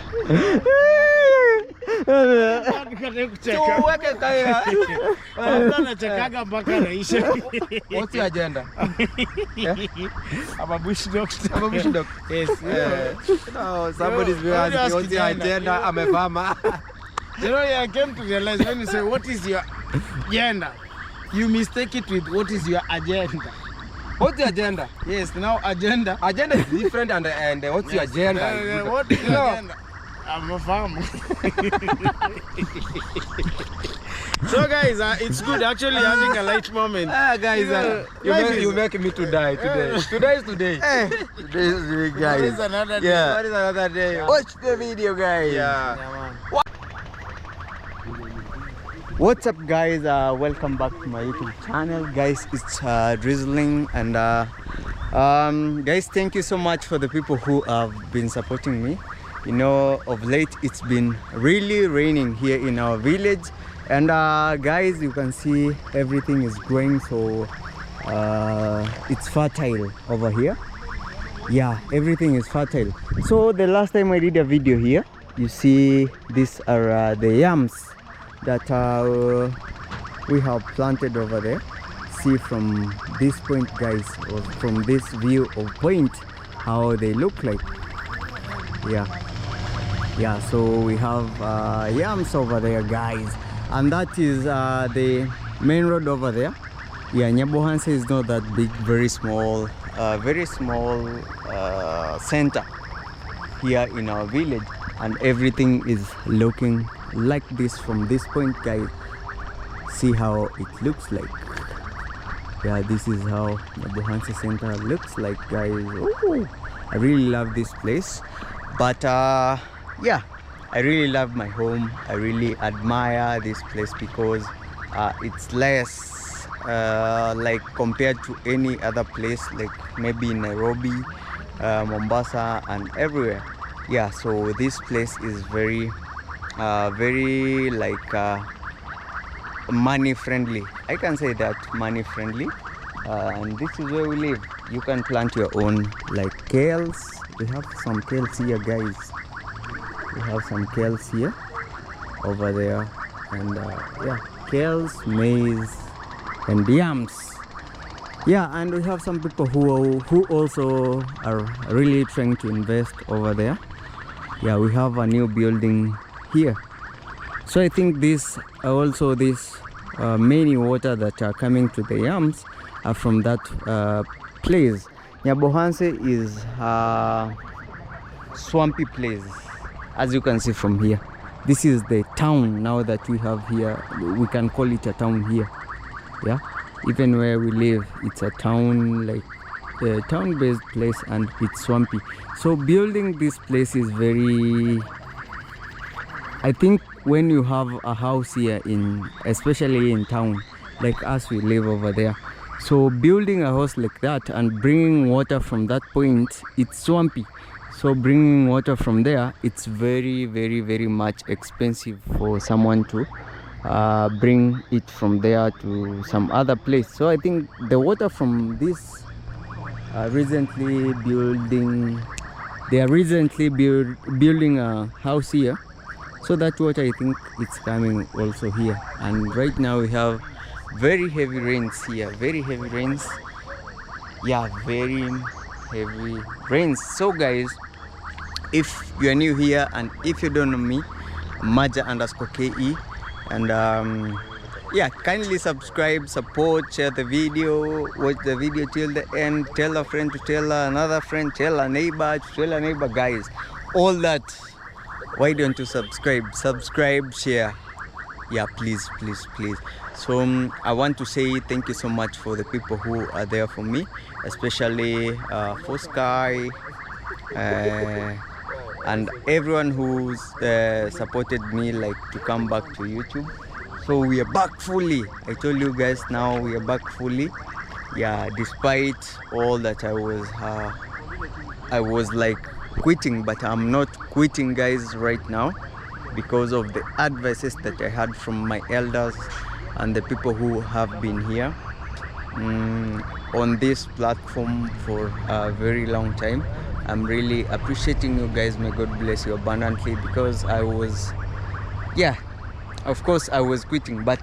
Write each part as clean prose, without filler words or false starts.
What's your agenda? I'm a bush doctor. I'm a bush doctor. Yes. No, somebody's asking what's your agenda. I'm a farmer. You know, I came to realize when you say, what is your agenda? You mistake it with what is your agenda. What's your agenda? Yes, now agenda. Agenda is different and what's your agenda? What is your agenda? I'm a farmer. So guys, it's good actually having a light moment. Guys, you make me to die today. Today is today. Today is today, guys. Today is another day. Yeah. What is another day? Yeah. Watch the video, guys. Yeah. What's up, guys? Welcome back to my YouTube channel, guys. It's drizzling, and guys, thank you so much for the people who have been supporting me. You know, of late it's been really raining here in our village, and guys, you can see everything is growing, so it's fertile over here. Yeah, everything is fertile. So the last time I did a video here, you see these are the yams that we have planted over there. See from this point, guys, or from this view of point, how they look like. Yeah, so we have yams over there, guys, and that is the main road over there. Yeah, Nyabohanse is not that big, very small center here in our village, and everything is looking like this from this point, guys. See how it looks like. Yeah, this is how Nyabohanse Center looks like, guys. Ooh, I really love this place, but yeah, I really love my home. I really admire this place because it's less like compared to any other place, like maybe Nairobi, Mombasa, and everywhere. Yeah, so this place is very like money friendly. I can say that, money friendly. And this is where we live. You can plant your own, like kales. We have some kales here, guys. We have some kales here, over there, and yeah, kales, maize, and yams. Yeah, and we have some people who also are really trying to invest over there. Yeah, we have a new building here. So I think this also this many water that are coming to the yams are from that place. Nyabohanse is a swampy place, as you can see from here. This is the town now that we have here. We can call it a town here. Yeah, even where we live, it's a town, like a town-based place, and it's swampy. So building this place is very, I think when you have a house here especially in town, like us, we live over there. So building a house like that and bringing water from that point, it's swampy. So bringing water from there, it's very, very, very much expensive for someone to bring it from there to some other place. So I think the water from this they are recently building a house here. So that water, I think it's coming also here. And right now we have very heavy rains here, very heavy rains. Yeah, very heavy rains. So guys, if you are new here and if you don't know me, Maja_KE, and yeah, kindly subscribe, support, share the video, watch the video till the end, tell a friend to tell another friend, tell a neighbor to tell a neighbor, guys, all that. Why don't you subscribe, share? Yeah, please. So I want to say thank you so much for the people who are there for me, especially for Sky and everyone who's supported me, like to come back to YouTube. So we are back fully. I told you guys, now we are back fully. Yeah, despite all that I was like quitting, but I'm not quitting, guys, right now, because of the advices that I had from my elders and the people who have been here on this platform for a very long time. I'm really appreciating you guys. May God bless you abundantly, because I was, yeah, of course I was quitting, but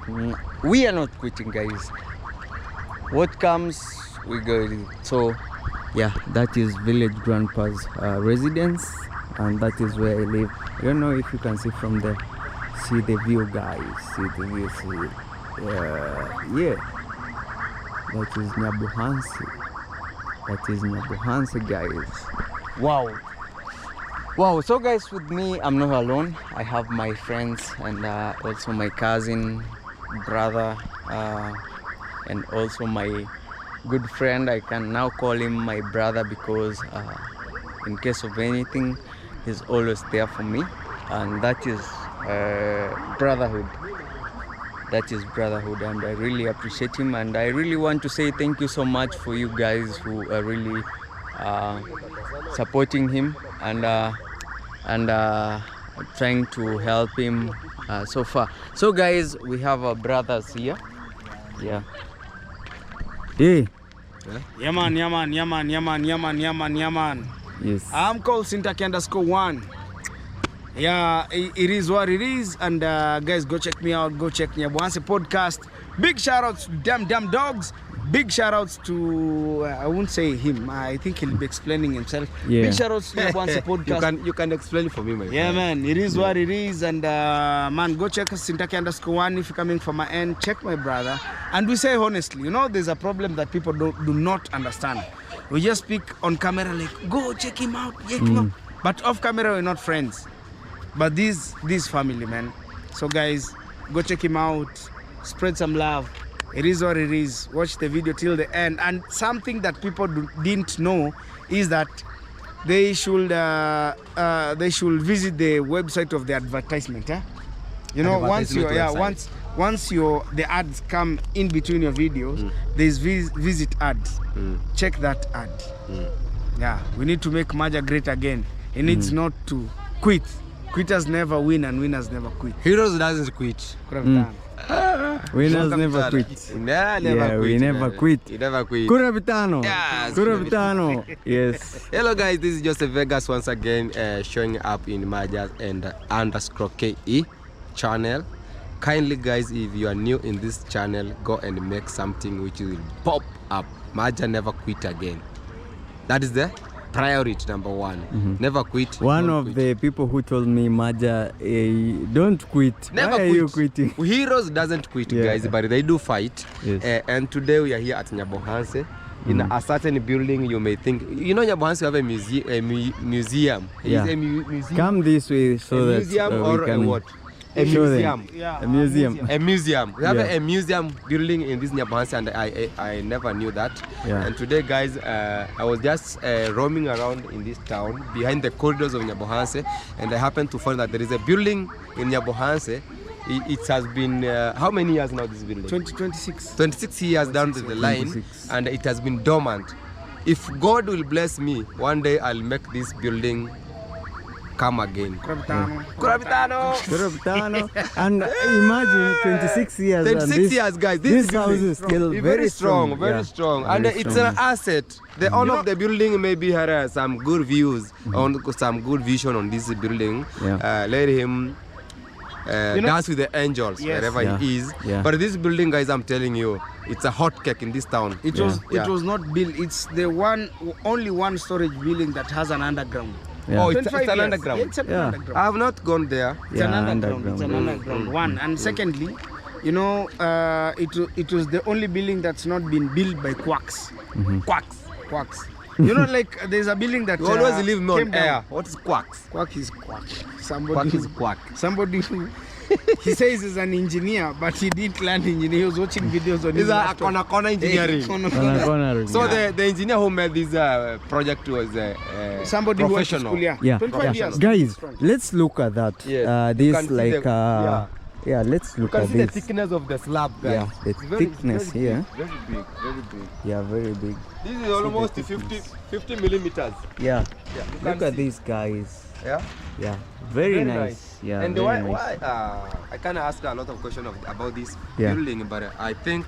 we are not quitting, guys. What comes, we go with it. So yeah, that is Village Grandpa's residence, and that is where I live. I don't know if you can see from there. See the view, guys. See the view. See, yeah, that is Nyabuhansi. That is Nyabuhansi, guys. Wow. Wow. So guys, with me, I'm not alone. I have my friends and also my cousin, brother, and also my good friend. I can now call him my brother, because in case of anything, he's always there for me, and that is brotherhood. That is brotherhood, and I really appreciate him, and I really want to say thank you so much for you guys who are really supporting him and trying to help him so far. So guys, we have our brothers here. Yeah. Hey. Yaman. Yes. I'm called Sintaki_1. Yeah, it is what it is. And guys, go check me out. Go check Nyabuhansi podcast. Big shout outs to Damn Dogs. Big shout outs to I won't say him. I think he'll be explaining himself. Yeah. Big shout outs to Nyabuhansi podcast. You can explain for me, my Yeah, friend. man, it is what it is. And man, go check Sintaki_1 if you're coming from my end. Check my brother. And we say honestly, you know, there's a problem that people do not understand. We just speak on camera like, go check him out, check him out. But off camera, we're not friends. But this family, man. So guys, go check him out. Spread some love. It is what it is. Watch the video till the end. And something that people didn't know is that they should visit the website of the advertisement. You know, once the ads come in between your videos, there's visit ads. Check that ad. Yeah, we need to make Maja great again. It needs not to quit. Quitters never win and winners never quit. Heroes doesn't quit. Winners never quit. Nah, never Yeah, quit. we never quit. You never quit. Kurabitano. Yes. Kurabitano. Yes. Hello guys, this is Joseph Vegas once again showing up in Maja and _KE channel. Kindly guys, if you are new in this channel, go and make something which will pop up. Maja never quit again. That is the priority number one. Never quit. One of the people who told me, Maja, don't quit. Never Why quit. are you quitting? Heroes doesn't quit, guys, but they do fight. Yes. And today we are here at Nyabuhansi. In a certain building, you may think, you know, Nyabuhansi have a museum. Yeah. Is a museum. Come this way so a that museum we or can a what? A show museum. them. Yeah, A museum. A museum. We have Yeah. a museum building in this Nyabuhansi, and I never knew that. Yeah. And today, guys, I was just roaming around in this town behind the corridors of Nyabuhansi, and I happened to find that there is a building in Nyabuhansi. It has been how many years now? This building? 2026. 26 years down the line, 26. and it has been dormant. If God will bless me, one day I'll make this building come again. Kurabitano. Kurabitano. And imagine 26 years. 26 and this, years, guys. This building house is still very strong, very Yeah. strong. Very And it's strong. an asset. The owner of the building maybe had some good views, on some good vision on this building. Yeah. Let him dance with the angels wherever Yeah. he is. Yeah. But this building, guys, I'm telling you, it's a hot cake in this town. It Yeah. was not built. It's the only one storage building that has an underground. Yeah. Oh, it's 25 an years. underground. Yeah, it's an Yeah. underground. I have not gone there. It's an Yeah, underground. It's an underground. underground one. And secondly, you know, it was the only building that's not been built by quacks. Quacks. You know, like there's a building that You always leave me came on down. air. What is quacks? Quack is quack. Quack is quack. Somebody who he says he's an engineer, but he didn't learn engineering. He was watching videos on his These are laptop. corner engineering. Corner. So the engineer who made this project was Somebody who went to professional. school, yeah. Yeah. 25 years. Guys, let's look at that. Yes. You This can see like the- yeah, let's You look can at see the this. thickness of the slab, guys. Yeah, the It's very- thickness very here. big, very big, very big. Yeah, very big. This is almost 50 millimeters. Yeah. Yeah, you can Look at see. these guys. Yeah. Yeah. Very nice. Yeah. And very why? nice. I kind of ask a lot of questions about this Yeah. building, but I think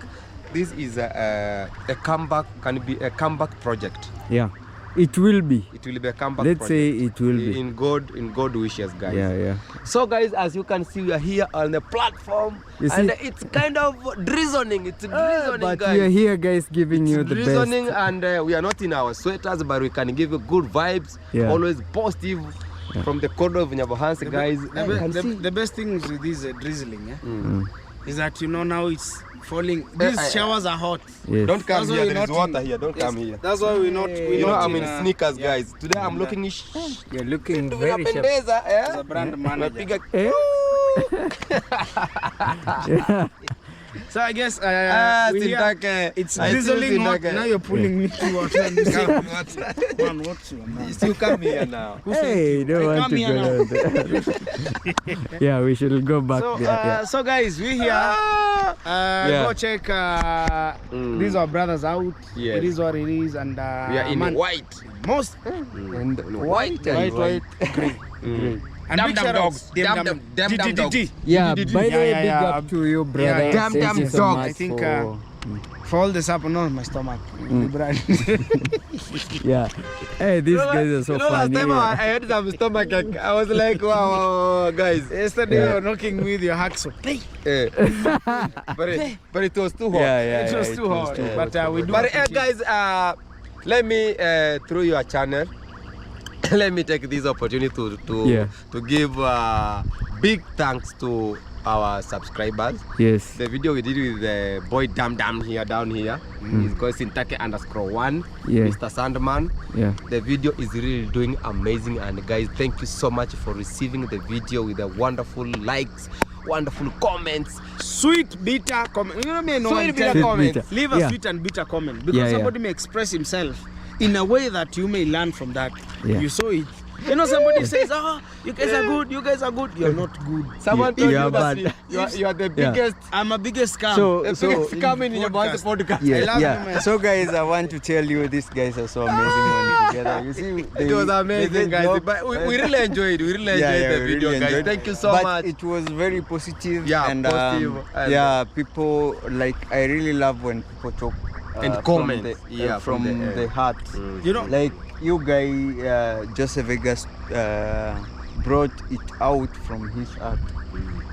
this is a comeback. Can be a comeback project. Yeah. It will be. It will be a comeback Let's project. say it will be. In God wishes, guys. Yeah. So guys, as you can see, we are here on the platform, You and see? it's kind of drizzling. It's drizzling, But guys. we are here, guys, giving you the Drizzling, best. and we are not in our sweaters, but we can give you good vibes. Yeah. Always positive from the corner of Nyabohansi, guys. You can see. The best things with this drizzling, is that now it's falling. These showers are hot. Yes. Don't come That's why here. we're There is not water in- here. Don't come here. That's why we're not. You know, I'm in sneakers, guys. Today I'm looking. You're looking very sharp. Unapendeza, As a eh? brand manager. Napiga. Eh? Yeah. So I guess we here, Sintake. it's I see drizzling hot. Sintake. Now you're pulling me to water. And this Come, man, what's your man? You still come here now. Hey, don't Hey, want come to here now. go there. Yeah, we should go back So, there. Yeah. so guys, we here. Yeah. Go check. These are brothers out. Yes. It is what it is, and We are in man, white. most And white and white, white. and Damn big them shout dogs. outs. Damn them dogs. Yeah, by the way, Yeah, big yeah. up to you, brother. Yeah, Damn, Thank damn you so dog. much I think, for- For all this up, no, my stomach. yeah. Hey, these guys are so you know, last funny. time I had some stomach ache. I was like, wow, guys. Yesterday you were knocking me with your hacksaw. Eh. but it was too hot. Yeah, It was too hot. But we do. But appreciate- guys, let me through your channel. Let me take this opportunity to give big thanks to our subscribers. Yes. The video we did with the boy down here, is called Sintake_1, Yeah. Mr. Sandman. Yeah. The video is really doing amazing, and guys, thank you so much for receiving the video with the wonderful likes, wonderful comments. Sweet bitter comment. You know me, no Sweet one bitter tell you. comments. bitter. Leave a Yeah. sweet and bitter comment because Yeah, yeah. somebody may express himself in a way that you may learn from that. Yeah. You saw it. You know, somebody says, "Oh, you guys are good. You guys are good." You're not good. Someone told Yeah, you that but- you are the Yeah. biggest, I'm a biggest scam. So coming in your podcast. yeah, I love you, yeah. man. So guys, I want to tell you, these guys are so amazing when we're together. You see, It was amazing, guys. job. But we really enjoyed. We really enjoyed the we video, really guys. enjoyed. Thank you so But much. it was very positive. Yeah, and, positive, and, yeah, people like, I really love when people talk And from comment. the, Yeah, from from the the heart. You know, Like you guy, Joseph Vegas brought it out from his heart.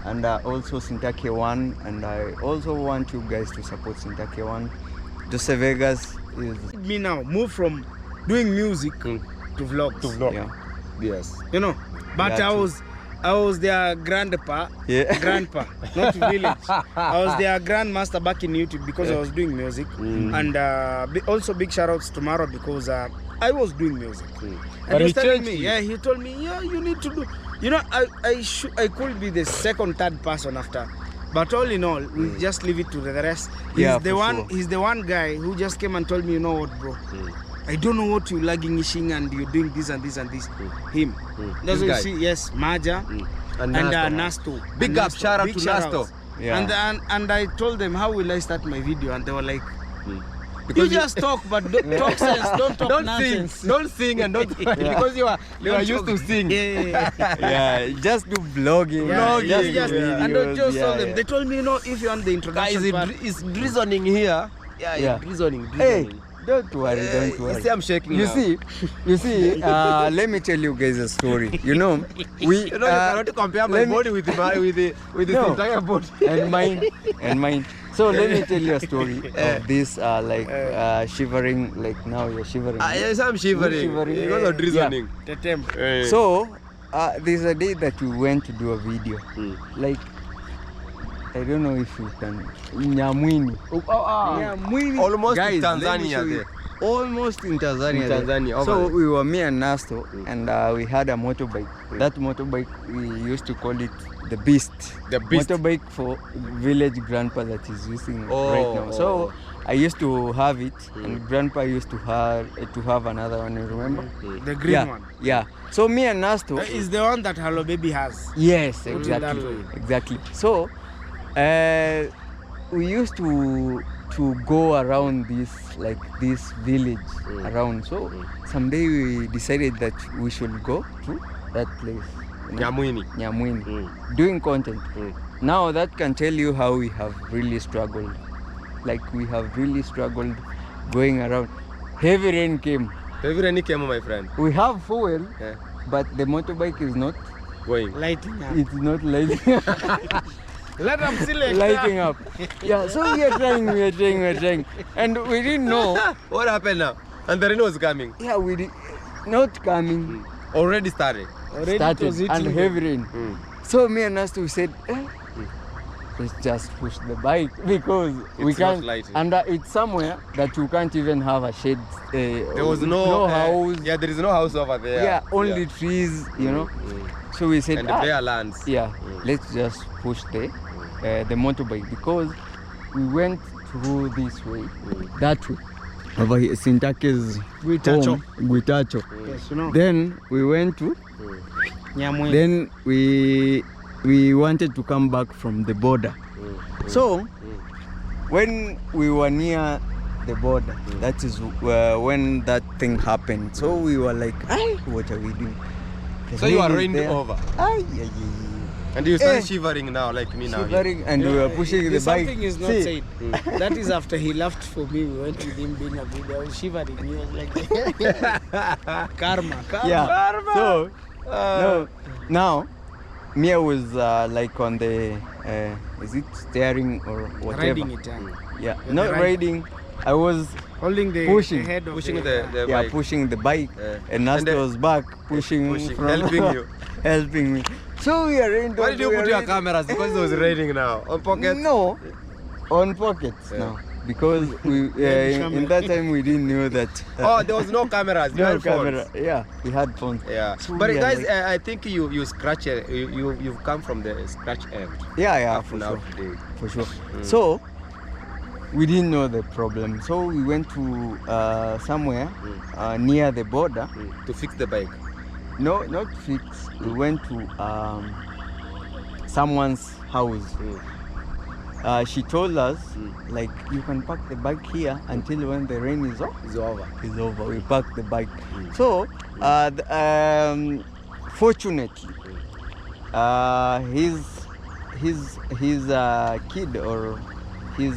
And also Sintake1, and I also want you guys to support Sintake1. Joseph Vegas is me now move from doing music Mm. to vlogs. yeah. Yes. You know, but Got I was their grandpa, Yeah. grandpa, not village. I was their grandmaster back in YouTube because I was doing music, and also big shout outs to Maro because I was doing music. And But he was he telling changed me, you. yeah, he told me, yeah, you need to do. You know, I could be the second, third person after. But all in all, we just leave it to the rest. Yeah, the for one. sure. He's the one guy who just came and told me, you know what, bro? I don't know what you're lagging ishing and you're doing this and this and this. Him. That's This what guy. you see. Yes, Maja And and Nasto. Nasto. Big And up, Nasto. shout out Big to shout Nasto. outs. Yeah. And I told them, how will I start my video? And they were like, you Because just talk, but don't talk sense. Don't talk don't nonsense. sing, don't sing, and don't because you are used to sing. Yeah. Yeah, just do vlogging. Yeah, Vlogging, you just, videos, and I just told them. yeah. They told me, you know, if you're on the Guys, introduction part, it's drizzling here. Yeah, Yeah. it's drizzling. Hey, don't worry, don't You worry. see, I'm shaking. You now. see, let me tell you guys a story. You know, we You know, you cannot compare my let me- body with the No. entire body. and mine. So let me tell you a story of this, shivering. Like now you're shivering. Yes, I'm shivering. Shivering. Because of drizzling. the temp. So there's a day that we went to do a video. Like I don't know if you can. Nyamwini. Nyamwini. Almost Guys, in let me Tanzania show you. there. Almost in Tanzania. In there. Tanzania, over So there. we were me and Nasto, and we had a motorbike. That motorbike, we used to call it the Beast. The Beast. Motorbike for village grandpa that is using Oh, right now. So oh. I used to have it, and grandpa used to have another one. You remember? The green yeah, one. yeah. So me and Nasto. Is the one that Hello Baby has. Yes, Put it that exactly, way. exactly. So we used to go around this village around. So someday we decided that we should go to that place, you know, Nyamwini. Nyamwini, doing content. Now that can tell you how we have really struggled. Like we have really struggled going around. Heavy rain came. Heavy rain came, my friend. We have fuel, Yeah. but the motorbike is not. Going. Lighting up. It's not lighting Let them select. lighting up. Yeah. So we are trying, and we didn't know. What happened now? And the rain was coming. Yeah, we did not coming. Already started. Already Started it was hitting and them. heavy rain. So me and Nastu said, let's just push the bike because we It's not can't. lighting. And it's somewhere that you can't even have a shade. There was no house. Yeah, there is no house over there. Yeah, only trees. You know. So we said, And the bare lands. yeah, let's just push the motorbike because we went through this way, that way. Over here, Sintake's Guitacho. home, Guitacho. Yes, you know. Then we went to. Nyamwe. Then we wanted to come back from the border. So when we were near the border, that is when that thing happened. So we were like, "Ay, what are we doing?" The So you rain are is rained there. over. Ay, ay, ay. And you started Eh. shivering now, like me now. Shivering, and we were pushing the bike. Something is not See, said. That is after he left for me. We went with him being a video. I was shivering. He was like, karma. Yeah. So no, now Mia was like on the is it steering or whatever? Riding it. Yeah, With not the ride. riding. I was Holding the Pushing. head of Pushing the the yeah bike. pushing the bike, Yeah. and Nasta And was back pushing from helping you. helping me. So we are in. Why did you put your cameras? Because it was raining now. On pocket? No, on pockets Yeah. now because we in that time we didn't know that. Oh, there was no cameras. no No phones. camera. Yeah, we had phones. Yeah. So But we are guys, like- I think you scratch it. You've come from the scratch end. Yeah, Up for now sure. today. For sure. So we didn't know the problem. So we went to somewhere near the border. To fix the bike. No, not fix. We went to someone's house. She told us like you can park the bike here until when the rain is off. It's over. Is over. We parked the bike. So fortunately, his kid or his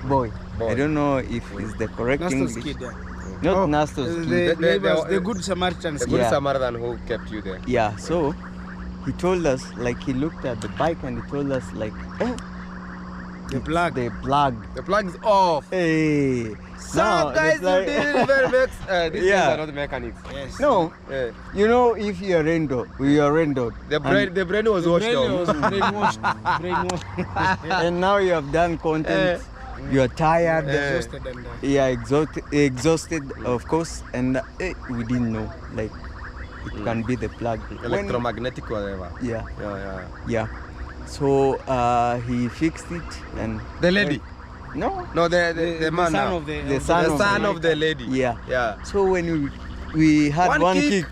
boy. I don't know if it's the correct Nasto's English. kid. Yeah. Not Oh, Nasto's the kid. neighbors, the good Samaritans. The good Yeah. Samaritan who kept you there. Yeah, so he told us, like he looked at the bike and he told us like, oh, The it's plug. the plug. The plug is off. Hey, So now the guys, you plug- didn't even make. These Yeah. guys are not mechanics. Yes. No, Yeah. you know if you are rained we are rained out. The brain was The washed brain out. was brainwashed. Brainwashed. And now you have done content. You are tired. Exhausted and Yeah, exhausted, of course, and we didn't know like it can be the plug. When- Electromagnetic whatever. yeah, Yeah. yeah. So he fixed it and The lady. no. No, the man son now. of the, The son The of son of the lady. Yeah. Yeah. So when we had One one kick. kick,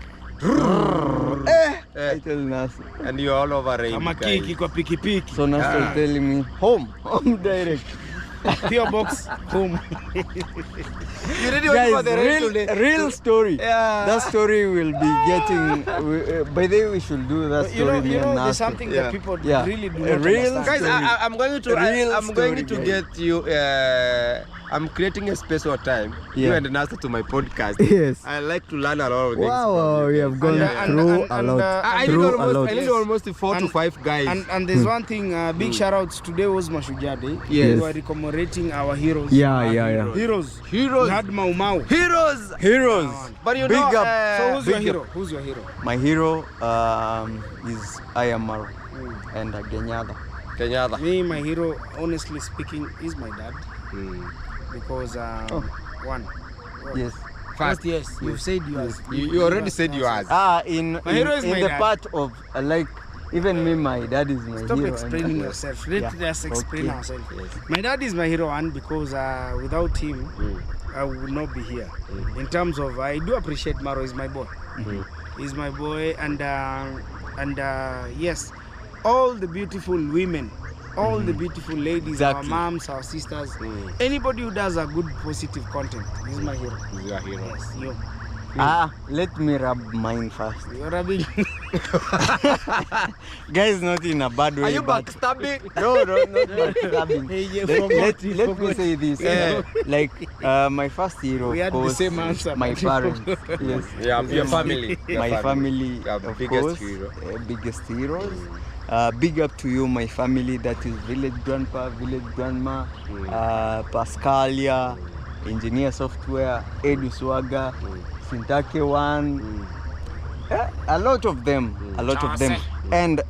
Eh. I told Nas. And you're all over rain. kama guys. kiki kwa pikipiki. So Nas was telling me home direct. Theo box home. You really went for Guys, the rain today. real story. Yeah. That story will be getting. By the way, we should do that You story. know, me and there's Nas. something Yeah. that people Yeah. really do A not real understand. Guys, I'm going to Real I'm going story, to guys. get you. I'm creating a special time. You Yeah. and Nasta to my podcast. Yes. I like to learn a lot of things. Wow, we have gone And- through and- a and, lot. I through need a lot. almost, I need almost 4 to And- 5 guys. And there's one thing, big shout outs. Today was Mashujaa Day. Yes. We were commemorating our heroes. Yeah, yeah, yeah. Heroes. Heroes. We had Mau Mau. Heroes. Heroes. But you Big know, up. So who's your Big hero? Who's your hero? My hero is Ayamaru and Genyada. Kenyatta. Me, my hero, honestly speaking, is my dad. Because one. Yes. First, yes, you've said yours. You already said yours. In My hero is in my the dad. part of like even me, my dad is my Stop hero. explaining yourself. Let Yeah. us explain Okay. ourselves. My dad is my hero, one because without him, I would not be here. In terms of, I do appreciate Maro. He's my boy. He's my boy, and yes, all the beautiful women, all the beautiful ladies, Exactly. our moms, our sisters, anybody who does a good positive content, he's my hero. You are hero. Yes, you. Let me rub mine first. You're rubbing. Guys, not in a bad way. Are you but- backstabbing? No, not backstabbing. Let me say this. Like my first hero, We of had the course, same answer, my but- parents. Yes. Yeah, your family. My family, Your of biggest course, hero. biggest heroes. Big up to you, my family. That is village grandpa, village grandma, Pascalia, engineer software, Edu Swaga, Sintake One. A lot of them, a lot of them, and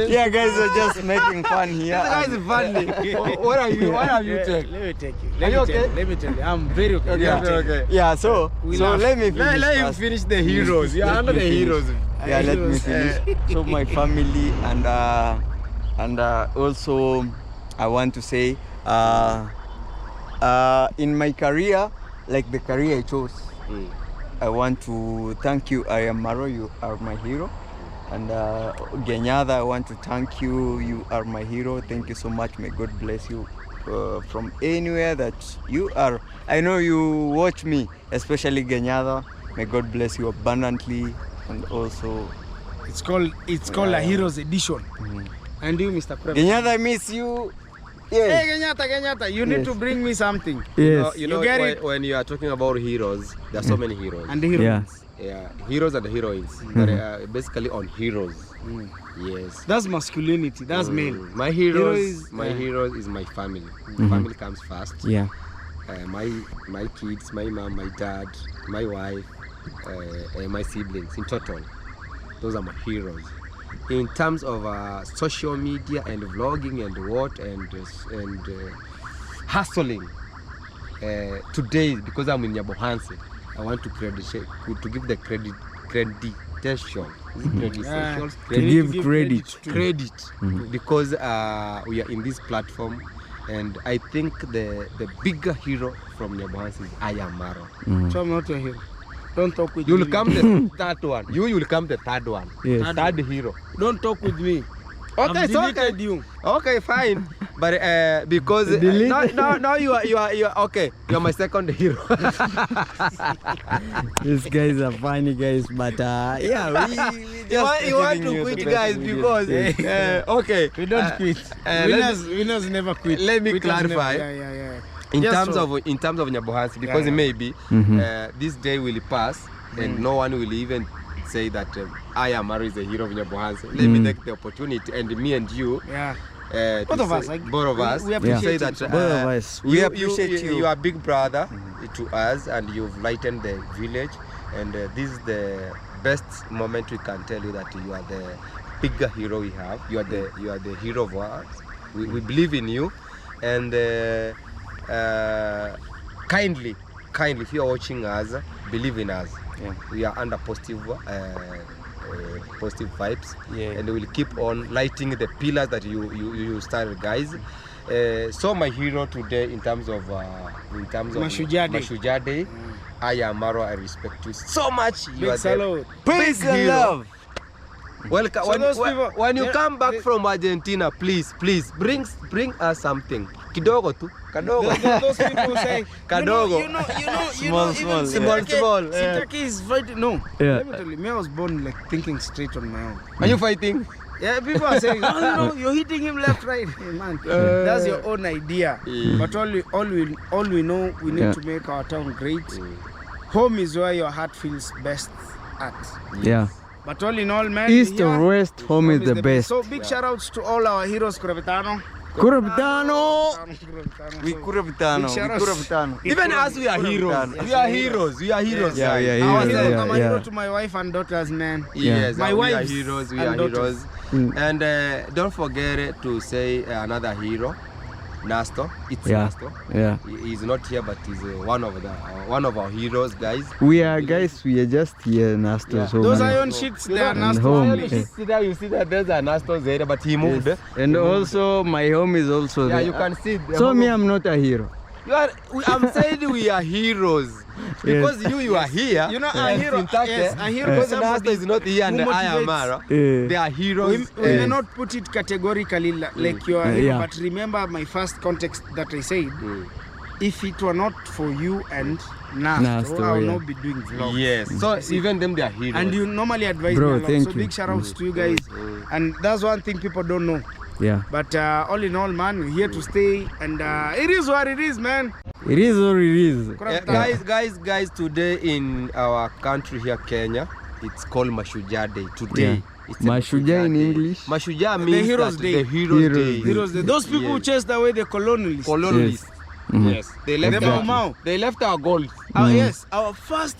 yeah, guys are just making fun here. Guys, funny. What are you? What have you taken? Let me take you. Are you okay? Let me tell you. I'm very okay. Okay, Let me tell you. okay. Yeah, so laugh. let me finish. Let him first. finish the heroes. You are under the heroes. Yeah, let me Heroes, finish. So my family and also I want to say in my career, like the career I chose, I want to thank you. I am Maro, you are my hero. And Genyada, I want to thank you. You are my hero. Thank you so much. May God bless you from anywhere that you are. I know you watch me, especially Genyada. May God bless you abundantly. And also, It's called a Heroes Edition. And you, Mr. Prem. Genyada, I miss you. Hey, Yes. Kenyata, you need to bring me something. Yes. You know get it? when you are talking about heroes, there are so many heroes. And the heroes. Yeah, heroes and heroines. But basically on heroes. Yes. That's masculinity. That's male. My heroes, my heroes is my family. Family comes first. Yeah. My kids, my mom, my dad, my wife, my siblings. In total, those are my heroes. In terms of social media and vlogging and hustling, today because I'm in Nyabohansi, I want to give the creditation. Is it creditation? To give credit. Credit because we are in this platform, and I think the bigger hero from Nyabohansi is I am Maro. So I'm not your hero. Don't talk with You'll me. come the third one. You will come the third one. Yes. Third hero. Don't talk with me. Okay, I've it's okay. deleted you. Okay, fine. But because now you are okay. You are my second hero. These guys are funny guys, but yeah, we you want to quit, guys, because okay. We don't quit. Winners never quit. Let me Quitters clarify. Never, yeah. In Just terms so. of Nyabohansi, because maybe this day will pass and no one will even say that I am Maro is the hero of Nyabohansi. Let me take the opportunity, and me and you, Yeah. to Both of say- us, like, both of us, we to appreciate say him that so much. Both of us. We appreciate you. You are a big brother to us, and you've lightened the village. And this is the best moment we can tell you that you are the bigger hero we have. You are the hero of ours. We believe in you, and kindly, if you are watching us, believe in us. Yeah. We are under positive vibes, Yeah. and we will keep on lighting the pillars that you started, guys. So my hero today in terms of Mashujaa Day. I am Maro. I respect you so much. You Big are the salute. Peace and hero. love. Welcome. So those people- When you they- come back they- from Argentina, please bring us something. Kidogo tu, kadogo. Those people say, Kadogo. you know, Small, even small, small, Sintake is fighting. No, Yeah. let me tell you, me, I was born like thinking straight on my own. Are you fighting? Yeah, people are saying, oh, you're hitting him left, right. Hey, man, that's your own idea. But all we know, we need to make our town great. Home is where your heart feels best at. Yeah. But all in all, man, East here, or west, home is the best. So big shout outs to all our heroes, Kurabitano. Kurabitano. We So, Kurabitano. big shout We outs. Kurabitano. Even us, we are heroes. We are heroes. We are heroes. Yeah, guys. yeah, I'm yeah, a hero, yeah, I'm a hero yeah. to my wife and daughters, man. Yes, My we are wives heroes. We and are daughters. heroes. And don't forget to say another hero, Nasto. It's Yeah. Nasto. Yeah. He's not here, but he's one of our heroes, guys. We are guys, we are just here in Astor. Yeah. So Those many- iron sheets, they are And nasty. home. You see that there's a Nasto there, but he moved. Yes. And also my home is also Yeah, there. you can see. The So home me, of- I'm not a hero. I'm saying we are heroes. Because you are here. You know, a and hero, Sintake, yes, a hero because is somebody Nasto is not here and who I am motivates. Maro. Yeah. They are heroes. We may not put it categorically like you are, Yeah. but remember my first context that I said. if it were not for you and Nasto, Nasto, I will yeah. not be doing vlogs. Yes. So even them, they are heroes. And you normally advise Bro, me a lot. thank So you. big shout outs to you guys. And that's one thing people don't know. Yeah. But all in all, man, we're here to stay. And it is what it is, man. It is or it is. Guys, today in our country here, Kenya, it's called Mashujaa Day. Today. Yeah. It's Mashujaa in Day. English. Mashujaa means Heroes that Day. the Heroes Day. Heroes Day. Those people who chased away the colonialists. Colonialists. Mhm. Yes. They left The Mau Mau. They left our gold. Yes, our first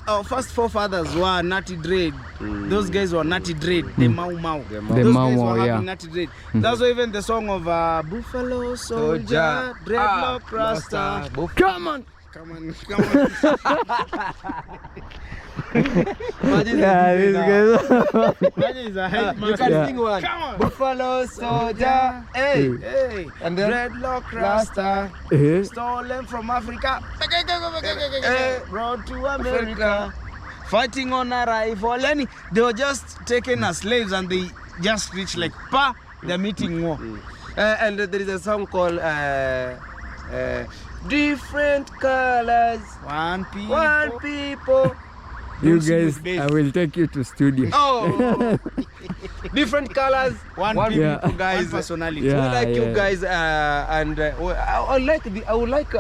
forefathers were Natty Dread. Those guys were Natty Dread, the Mau Mau. The The Those Mau guys Mau, were yeah. having Natty Dread. That's why even the song of Buffalo Soldier, Dreadlock Rasta. Come on. Come on, come on. Yeah, this guy. Imagine he's a head You master. can Yeah. sing one. Come on. Buffalo Soldier. Hey. Hey, And then Dreadlock Rasta, Eh? stolen from Africa, Eh. brought to America, fighting on arrival. And they were just taken as slaves and they just reached like, they're meeting war. And there is a song called Different Colors, One people. One People. You Don't sing guys, with bass. I will take you to studio. Oh, different colors, One people, people, Yeah. guys. one personality. Yeah. We like you yeah. guys, and I would like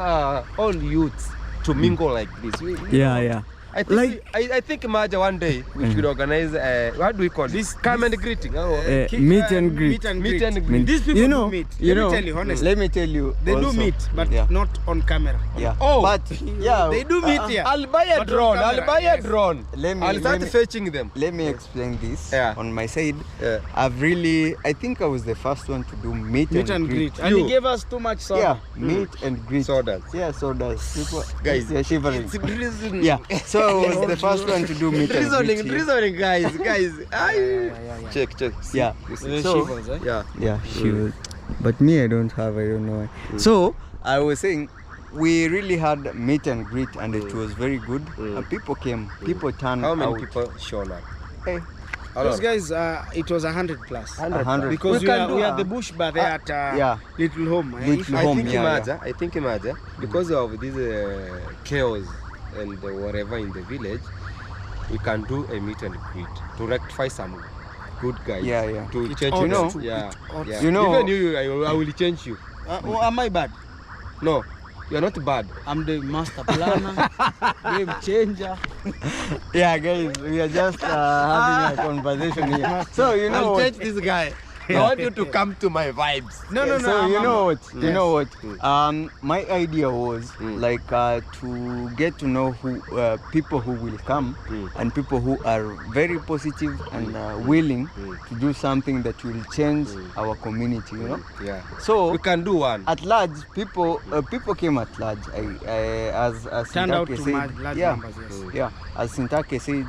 all youths to mingle like this. Yeah. I think I think Maja one day we should organize what do we call this? Come and greeting. Meet and greet. Meet and Meet greet. and greet. These people You know, do meet. you Let know, me tell you honestly. let me tell you. They do also, meet, but yeah. not on camera. Yeah. Oh. But yeah, They do meet here. I'll buy a But on drone. I'll camera, buy a yes. drone. I'll start fetching them. Let me explain this. Yeah. On my side, Yeah. I think I was the first one to do meet and greet. And You. he gave us too much soda. Yeah, meet and greet. Sodas. Yeah, sodas. People, Guys, they're shivering. It's reason. Yeah, so I was the first one to do meet and greet. here. Reasoning, guys. Check. Yeah. The So, shivers, eh? Yeah. yeah, she was. But me, I don't have. I don't know why. So I was saying, we really had meet and greet, and it was very good. And people came. People turned How many out. people shown up? Hey, Those guys, it was 100 plus. 100. Because We we, can are, do we a- are the bush bar there at yeah. Little Home. Little I Home, think yeah, I think Imaja, because of this chaos and whatever in the village, we can do a meet and greet to rectify some good guys. Yeah. To It change ought You know, to, yeah, it ought yeah. to. You know- Even you, I will change you. Am I bad? No, you are not bad. I'm the master planner, game changer. Yeah, guys, we are just having a conversation here. So you know I'll what? change this guy. I want you to come to my vibes. No. So you know what? You Yes. know what? My idea was like to get to know who people who will come and people who are very positive and willing to do something that will change our community. You know. Yeah. So We can do one. at large, people came at large. As Turned out Sintake to said, large yeah, numbers, yes. yeah. As Sintake said,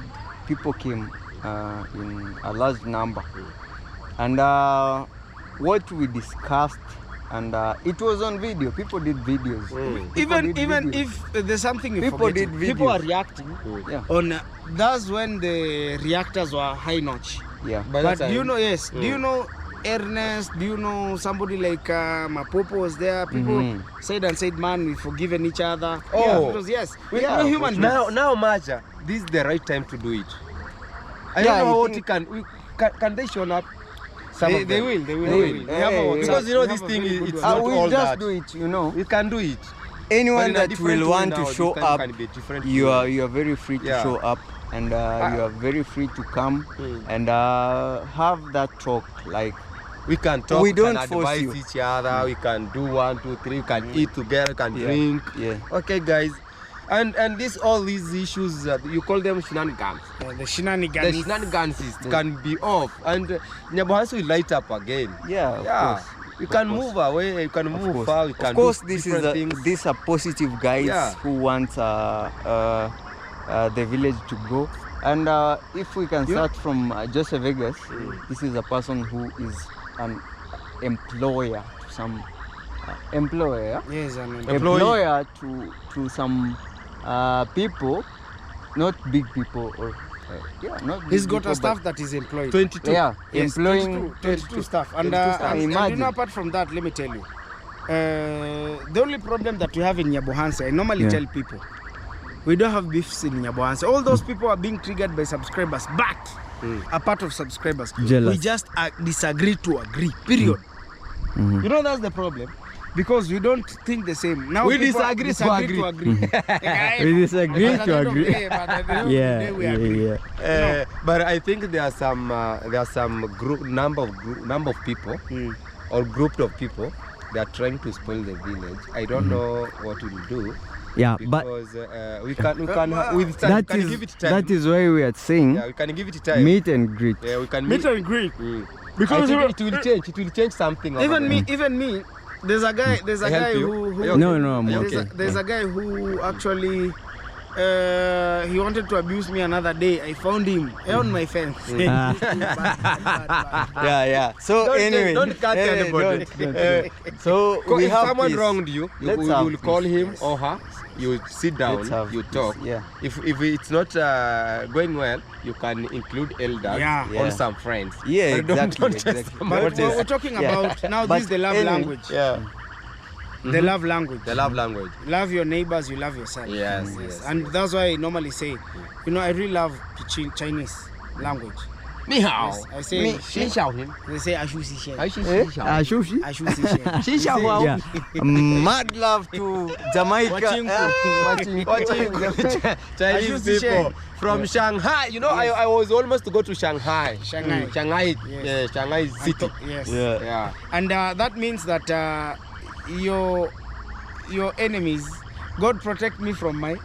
people came in a large number, and what we discussed, and it was on video. People did videos. People did Even videos. if there's something you're People forgetting, did people are videos. reacting Yeah. on. That's when the reactors were high notch. Yeah. By that But do you time- know? Yes. Do you know Ernest? Do you know somebody like Mapopo was there? People said and said, "Man, we've forgiven each other." Oh. Yeah, because yes, we Yeah, are human beings. Now, Maja, this is the right time to do it. I Yeah, don't know I what think- can they show up? Some They of them? will. They We will. have a Hey, WhatsApp. because you know We this have a thing very is- good it's one. not we all just that. do it. You know. We can do it. Anyone But in a that different will way want now, to this show time up, can be a different you way. are very free to Yeah. show up, and you are very free to come and have that talk. Like We can talk. We don't can force advise you. each other. We can do 1, 2, 3. We can eat together. We can Yeah. drink. Yeah. Okay, guys. And all these issues you call them shenanigans. The shenanigans. The shenanigans can be off, and Nyabohansi will light up again. yeah, of Yeah. course. You can move away. You can move course. far. You can Of course, do this is different things. these are positive guys Yeah. who want the village to grow. And if we can start from Joseph Vegas, this is a person who is an employer to some employer, Yes, I mean. employer to some people, not big people or not. He's big got a people, staff that is employed. 22. Yeah, Yes, employing 22 staff. And, 22 staff. and you Imagine. know, apart from that, let me tell you, the only problem that we have in Nyabohanse, I normally tell people, we don't have beefs in Nyabohanse. All those people are being triggered by subscribers, but a part of subscribers. Jealous. We just disagree to agree, period. You know, that's the problem. Because we don't think the same. Now We people disagree to agree. We disagree to agree. Yeah. But I think there are some number of people or group of people that are trying to spoil the village. I don't know what we'll do. Yeah, but Because we can with time, we can give it time. that is why we are saying Yeah, we can give it time. meet and greet. Yeah, we can Meet and greet. Because it will change. It will change something. over there. Even me. There's a guy. There's a I help guy you? who Are you okay? No, no, I'm there's, okay. there's a guy who actually he wanted to abuse me another day. I found him on my fence. Ah. Yeah. So Don't- anyway, don't cut anybody. So If we have someone peace. wronged you, Let's you have will call peace. him or her. You sit down, Let's have you peace, talk. yeah. If it's not going well, you can include elders Yeah. Yeah. or some friends. Yeah, But don't exactly. test exactly. somebody. But we're talking about now. But This is the love anyway, language. Yeah. The love language. The love language. Love your neighbors, you love yourself. Yes. And that's why I normally say, you know, I really love Chinese language. Ni hao. Yes, I say, Xin xiao hin. they say Ashu Si Shen. Shushi. Ashu Si Shen. Xin xiao hao. Yeah. Mad love to Jamaica. Watching Watching Chinese people from Shanghai. You know, I was almost to go to Shanghai. Shanghai. Shanghai. Yes. Yeah, Shanghai city. Yes. Yeah. Yeah. And that means that your enemies, God protect me from my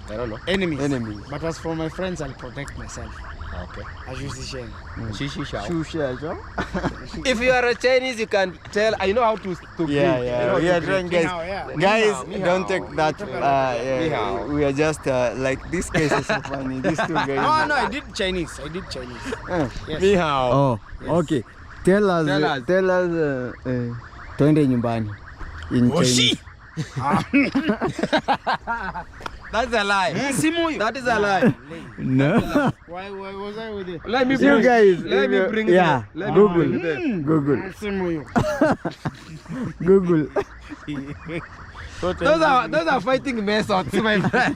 I don't know. enemies. Enemies. But as for my friends, I'll protect myself. Okay. Ashu Si Shen. Xi xiao. Shushi. If you are a Chinese, you can tell. I know how to greet. Yeah, You know yeah. how We to are greet. trying, Ni guys. hao, yeah. Guys, Ni hao. don't take that. Ni hao. We are just like these cases are so funny. These two guys. No, I did Chinese. Yes. Ni hao. Oh, okay. Tell us. Twende nyumbani. In Chinese. That's a lie. Simu. That is a lie. No. Why was I with it? Let me You bring. guys. Let me bring. Yeah. them. Let me Google. bring them. Google. Simu. Google. Those are fighting methods, my friend.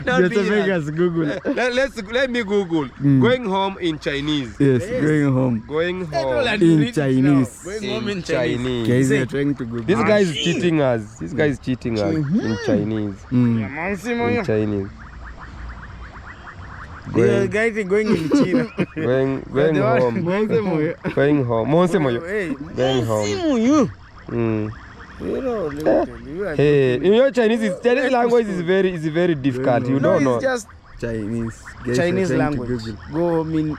Don't Just be like- Vegas. Google. Let me Google. Going home in Chinese. Yes, going home. Going home In Chinese. Going home in in Chinese. Chinese. Guys, we are trying to Google. This guy is cheating us. This guy is cheating us in Chinese. In Chinese. The guy is going in China. Going home. Going home. Monse moyo. Going home. Mm. Hey, you know Chinese language is very difficult. You don't know. It's just Chinese. Guys, Chinese we are trying to language. Google.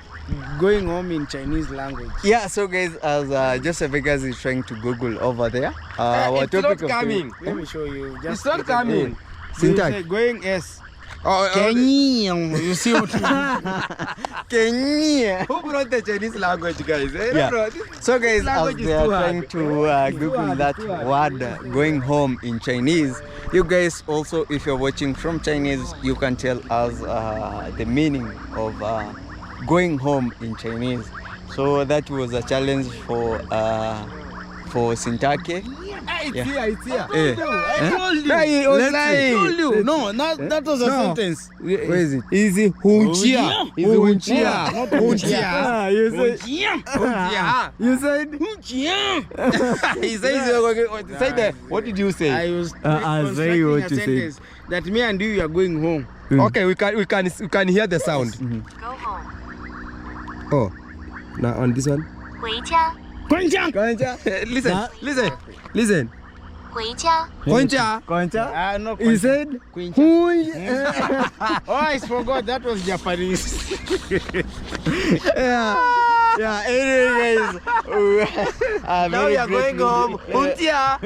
Going home in Chinese language. Yeah, so guys, as Joseph Vegas is trying to Google over there, our It's not topic of coming. Let me show you. It's not coming. Syntax. Going S. Oh, You see what Kenya. who brought the Chinese language, guys? I don't Yeah. know. So guys, as Language is they are too hard. trying to Google that word going home in Chinese, you guys also, if you're watching from Chinese, you can tell us the meaning of going home in Chinese. So that was a challenge for Sintake. It's Yeah. here, it's here. I told you. No, he was Let's see. lying. I told you. No, that was a No. sentence. Where is it? Easy hunchia. Easy hunchia. Not hunchia. Ah, you said. Hunchia. You said. He says, what did you say? I was I'll say constructing what a you said. sentence that me and you are going home. Okay, we can hear the sound. Go home. Oh, now on this one. 回家， Listen. 回家， Koncha. Koncha. No, He said. Quincha. Oh, I forgot that was Japanese. Yeah, anyway, guys. Now we are going home. Huntia.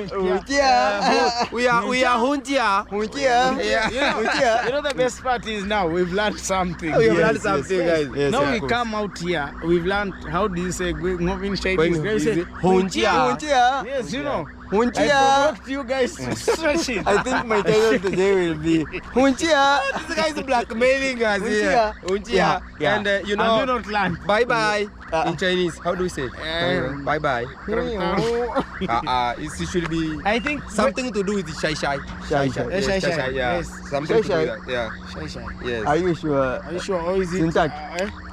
We are huntia. You know the best part is now we've learned something. We have learned something, guys. Yes, Now of we course. come out here, we've learned, how do you say going home in Chinese? Going Guys say, huntia. Yes, you know. I Hunchia. forgot you guys to stretch it. I think my title today will be Hunchia. This guy is blackmailing us here. Yeah. Huntia. Yeah. And you And do know, not learn. bye bye. in Chinese, how do we say? Bye bye. It should be I think something to do with shy shy. Shy. Yes, Shy, shy, shy. yeah. Yes. Something to do Shy, with that. Yeah. Shy. Yes. Are you sure? Are you sure? Or is it? Syntax.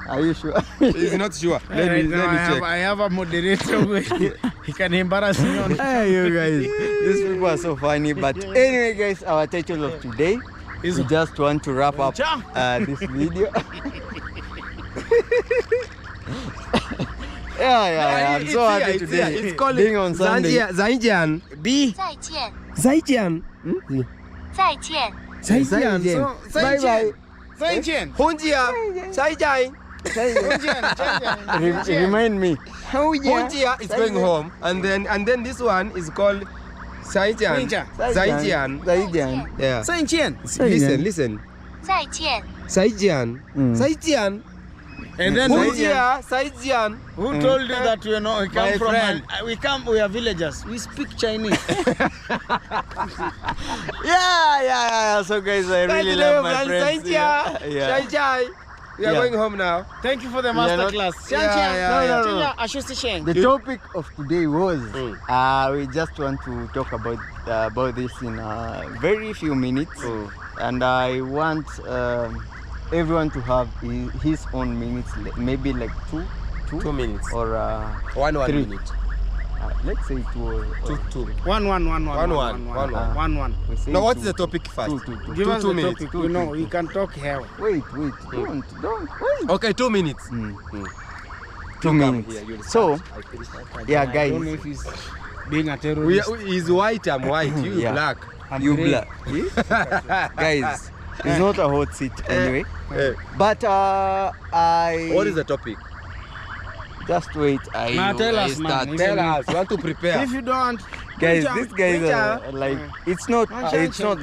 Are you sure? He's not sure. Let me check. I have a moderator where he can embarrass me on. Hey, you guys. These people are so funny. But anyway, guys, our title of today is we just want to wrap up this video. Yeah. I'm so happy today. It's called being on Sunday. Zaijian. B. 再见， Zaijian. 再见， Zaijian. So, bye bye. 再见。 Honjia. Zaijian. Remind me. Honjia is going home, and then this one is called Zaijian. Zaijian. Zaijian. Yeah. 再见。 Listen. 再见， Zaijian. Zaijian. And then Honjia. Zaijian. who told you that we My come from? friend. We are villagers. We speak Chinese. Yeah. So guys, I really love my friends. Zaijian. Yeah. Zaijian. We are Yeah. going home now. Thank you for the We are master not- class. Yeah. The topic of today was we just want to talk about this in a very few minutes, and I want everyone to have his own minutes, maybe like 2 minutes. or 1 3. minute. Let's say 2 or 2. 1. One. we say Now, what's 2. the topic first? 2. Give us 2 the minutes. topic. You know, you can talk here. Wait, don't wait. Okay, 2 minutes. 2 minutes. Here, you'll So, start. yeah, I don't know guys, if he's being a terrorist. He's white, I'm white, you Yeah. black. I'm you grey. black. Guys, it's not a hot seat anyway. But What is the topic? just wait. Now tell us, man. If Tell you- us. We want to prepare. If you don't, Guys, Winter, these guys are like it's not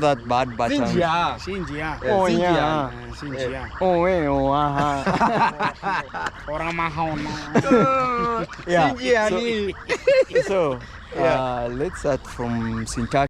that bad, but Xinjia. Xinjia. oh Xinjiang. yeah, Xinjia. Yeah. Xinjiang. So let's start from syntax.